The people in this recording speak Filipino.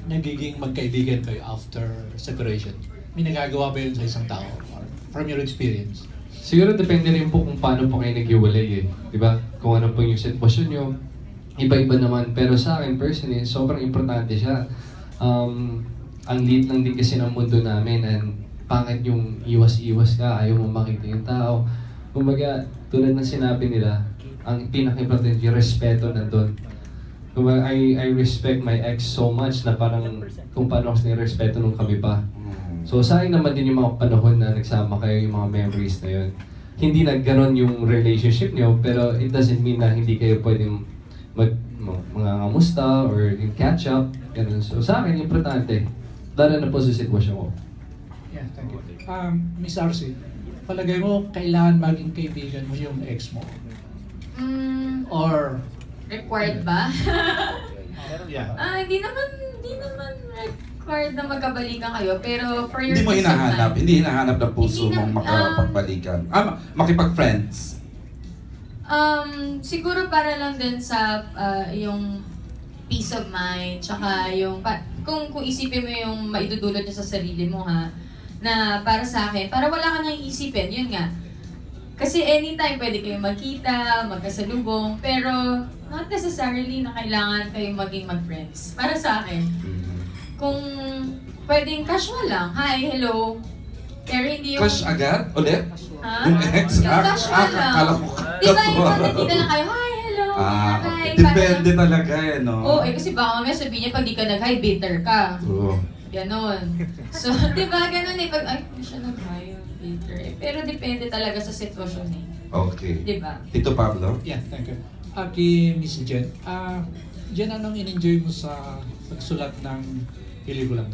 nagiging magkaibigan kayo after separation? May nagagawa ba yun sa isang tao? Or from your experience? Siguro depende rin po kung paano po kayo naghiwalay eh. Diba? Kung ano po yung sitwasyon nyo. Iba-iba naman. Pero sa akin personally, sobrang importante siya. Ang liit lang din kasi ng mundo namin and pangit yung iwas-iwas ka, ayaw mo makita yung tao. Kumbaga, tulad ng sinabi nila, ang pinaka-importante yung respeto nandun. Kumbaga, I respect my ex so much na parang kung paano kasi respeto nung kami pa. So sa akin naman din yung mga panahon na nagsama kayo, yung mga memories na yun. Hindi na ganon yung relationship niyo, pero it doesn't mean na hindi kayo pwedeng mga kamusta or yung catch up. Ganun. So sa akin, importante. Dahil na po sa sitwasyon ko. Yeah, thank you. Miss RC, palagay mo kailangan maging kaibigan mo yung ex mo? Or Required ba? yeah. Hindi naman required na magkabalikan kayo, pero for your Hindi mo peace of hinahanap, mind. hindi hinahanap ng puso Hindi na- mong makapagbalikan. Makipag-friends. Siguro para lang din sa yung peace of mind, tsaka yung kung isipin mo yung maidudulot niya sa sarili mo ha, na para sa akin, para wala ka nang iisipin, yun nga. Kasi anytime pwede kayong magkita, magkasalubong, pero not necessarily na kailangan kayong maging mag-friends. Para sa akin, kung pwedeng casual lang, hi, hello, pero hindi yung... Crush agad? Ulit? Ha? Yung ex? Yung casual lang. Akala ko Di ba yung nagkita lang kayo, hi, hello, hi, okay. Depende talaga eh, no? Oo, kasi baka mamaya sabihin niya, pag di ka nag-hi, bitter ka. Oo. Ganon. So, di ba, ganon eh, pag, ay, hindi siya nag-hi, bitter eh. Pero depende talaga sa sitwasyon eh. Okay. Di ba? Tito Pablo? Yeah, thank you. Kay Miss Jen, Jen, anong in-enjoy mo sa pagsulat ng Pelikula mo?